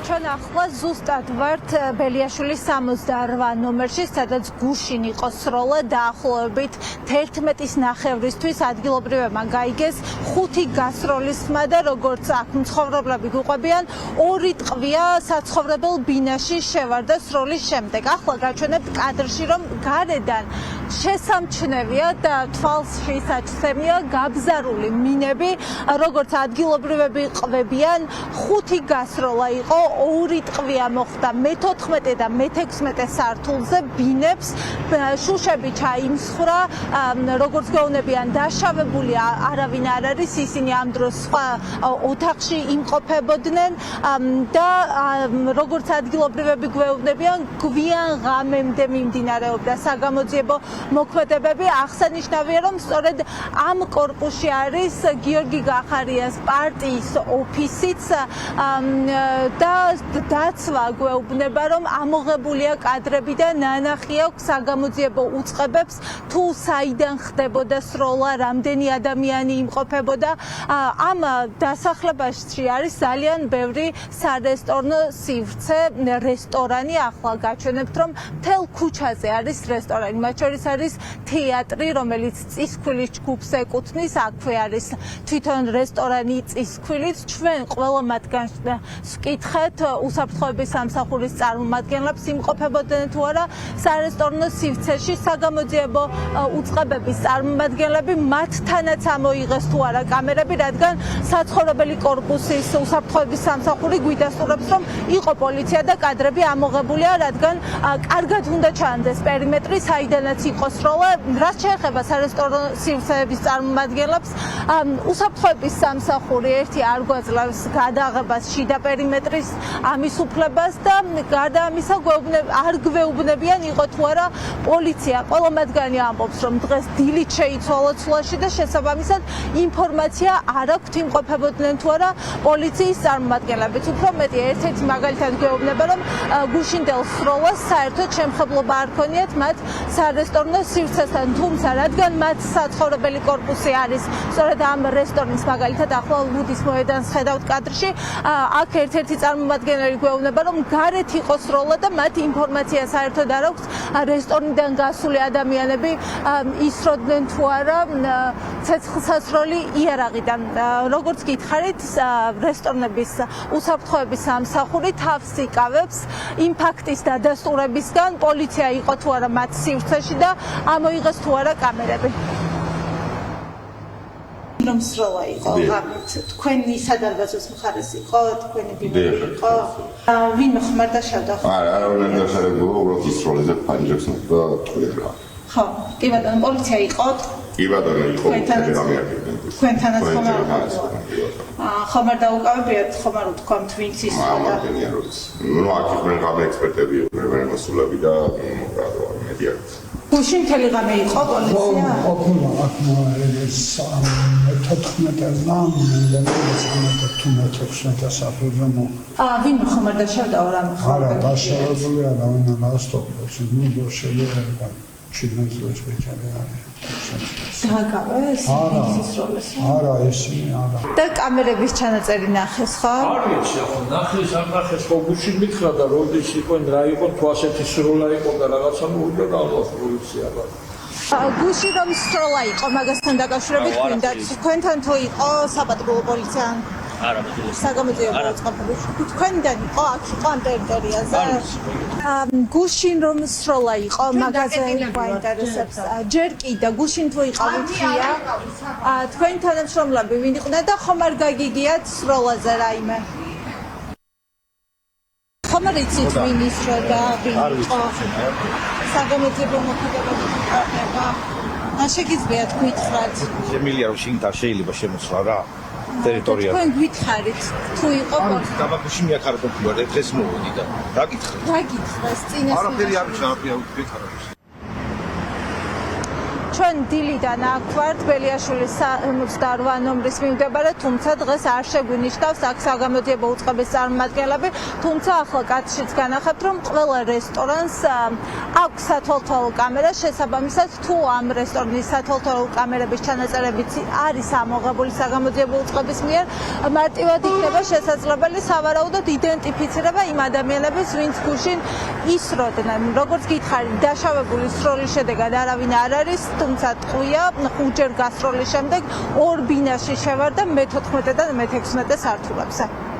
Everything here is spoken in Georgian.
ჩვენ ახლა ზუსტად ვართ ბელიაშვილის 68 ნომერში, სადაც გუშინ იყო სროლა დაახლოებით 11:30-ისთვის ადგილობრივებმა გაიგეს 5 გასროლის ხმა და როგორც აქ მცხოვრებლები გვიყვებიან, 2 ტყვია საცხოვრებელ ბინაში შევარდა სროლის შემდეგ. ახლა გაჩვენებთ კადრში, რომ გარედან შესამჩნევია და თვალს შეისაჩნია გაბზარული მინები, როგორც ადგილობრივები ყვებიან, 5 გასროლა იყო, 2 ტყვია მოხდა მე-14 და მე-16 სართულზე ბინებს, შუშები ჩაიმსხვრა, როგორც გვეუბნებიან, დაშავებული არავინ არ არის, ისინი ამ დროს სხვა ოთახში იმყოფებოდნენ და როგორც ადგილობრივები გვეუბნებიან, გვიან ღამემდე მიმდინარეობდა საგამოძიებო მოქმედებები. აღსანიშნავია, რომ სწორედ ამ კორპუსში არის გიორგი გახარიას პარტიის ოფისიც და დაცვა გვეუბნება, რომ ამოღებულია კადრები და ნანახი აქვს საგამოძიებო უწყებებს, თუ საიდან ხდებოდა სროლა, რამდენი ადამიანი იმყოფებოდა. ამ დასახლებაში არის ძალიან ბევრი სარესტორნო სივრცე, რესტორანი. ახლა გაჩვენებთ, რომ მთელ ქუჩაზე არის რესტორანი, მათ შორის არის თეატრი, რომელიც წისქვილის ჯგუფს ეკუთვნის, აქვე არის თვითონ რესტორანი წისქვილიც. ჩვენ ყველა მათგანს ვკითხეთ უსაფრთხოების სამსახურის წარმომადგენლებს, იმყოფებოდნენ თუ არა სარესტორნო სივრცეში. საგამოძიებო უწყებების წარმომადგენლები, მათთანაც ამოიღეს თუ არა კამერები, რადგან საცხოვრებელი კორპუსის უსაფრთხოების სამსახური გვიდასტურებს, რომ იყო პოლიცია და კადრები ამოღებულია, რადგან კარგად უნდა ჩანდეს პერიმეტრი, საიდანაც იყო სროლა. რაც შეეხება სარესტორნო სივრცეების წარმომადგენლებს, უსაფრთხოების სამსახური ერთი არ გვაძლევს გადაღებას შიდა პერიმეტრის ამის უფლებას და გარდა ამისა არ გვეუბნებიან, იყო თუ არა პოლიცია. ყველა მათგანი ამბობს, რომ დღეს დილით შეიცვალა ცვლაში და შესაბამისად ინფორმაცია არ აქვთ, იმყოფებოდნენ თუ არა პოლიციის წარმომადგენლებიც. უფრო მეტია, ერთ-ერთი მაგალითად გვეუბნება, რომ გუშინდელ სროლას საერთოდ შემხებლობა არ ქონიათ მათ სარესტორნო სივრცესთან, თუმცა რადგან მათ საცხოვრებელი კორპუსი არის სწორედ ამ რესტორნის მაგალითად ახლა ლუდის მოედანს ხედავთ კადრში, აქ ერთ-ერთი წარმომადგენელი გვეუბნება, რომ გარეთ იყო სროლა და მათ ინფორმაცია საერთოდ არ აქვს რესტორნიდან გასული ადამიანები ისროდნენ თუ არა ცეცხლსასროლი იარაღიდან. როგორც გითხარით, რესტორნების უსაფრთხოების სამსახური თავს იკავებს იმ ფაქტის დადასტურებისგან, პოლიცია იყო თუ არა მათ სივრცეში და ამოიღეს თუ არა კამერები. რომ სროლა იყო ღამით, თქვენი სადარბაზოს მხარეს იყო, თქვენი ბინები იყო, ვინ ხმარდა შევდა? არა, არ დაშავებულა, უბრალოდ სროლაზე ფანჯებს და ტყვია. ხო, კი ბატონო, პოლიცია იყო? კი ბატონო, იყო. თქვენთანაც ხომ არ ხომ არ დაუკავებიათ, ხომ არ ვთქვამთ, ვინც ის და ნუ აქ იყვნენ ღამე ექსპერტები, იყვნენ მოსულები და მედიაც. გუშინ მთელი ღამე იყო პოლიცია? ყოფილა აქ ეს 14 საფუძვე ვინ ხომ არ დაშავდა რამე ხო? არა, დაშავებული არავინ არ ასტოპებს, ნუ შეიძლება ჩინეთში ბეჭარი არის. დააკავეს ის როლეს? არა, ისინი არა. და კამერების ჩანაწერი ნახეს, ხო? არის ახლა ნახეს, არ ნახეს, ხო გუშინ მითხრა და როდის იყო რა იყო, თუ ასეთი სროლა იყო და რაღაცა მოვიდა და ალბათ პოლიცია რა. გუშინ რომ სროლა იყო, მაგასთან დაკავშირებით გვინდა თქვენთან თუ იყო საპატრულო პოლიცია? არა, საგამოძიებო უწყებები. თქვენიდან იყო, აქ იყო ამ ტერიტორიაზე? გუშინ რომ სროლა იყო, მაგაზე გვაინტერესებს. ჯერ კიდე გუშინ თუ იყავით ხია? თქვენი თანამშრომლები ვინ იყვნენ და ხომ არ გაგიგიათ სროლაზე რაიმე? ხომ არ იცით ვინ ისროდა, ვინ იყო? საგამოძიებო მოქმედებები ხდება. შეგიძლიათ გითხრათ? შემილია რომ შინ შეიძლება შემოსვლა რა ტერიტორია. თქვენ გითხარით თუ იყო პოლიცია? დაბაგუში მიახარებულ ვარ, დღეს მოვიდი და რა გითხრათ? რა გითხრას? წინასწარ არაფერი არ ჩააფია ვთქვით არა. ჩვენ დილიდან აქ ვართ ბელიაშვილის 68 ნომრის მიმდებარე, თუმცა დღეს არ შეგვინიშნავს აქ საგამოძიებო უწყების წარმომადგენლები, თუმცა ახლა კადრშიც განახებთ, რომ ყველა რესტორანს აქვს სათვალთვალო კამერა, შესაბამისად თუ ამ რესტორნის სათვალთვალო კამერების ჩანაწერებიც არის ამოღებული საგამოძიებო უწყების მიერ, მარტივად იქნება შესაძლებელი სავარაუდოდ იდენტიფიცირება იმ ადამიანების, ვინც გუშინ ისროდნენ. როგორც გითხარი, დაშავებული სროლის შედეგად არავინ არ არის, თუმცა ტყვია, 5-ჯერ გასროლის შემდეგ ორ ბინაში შევარდა მე-14 და მე-16 სართულებზე.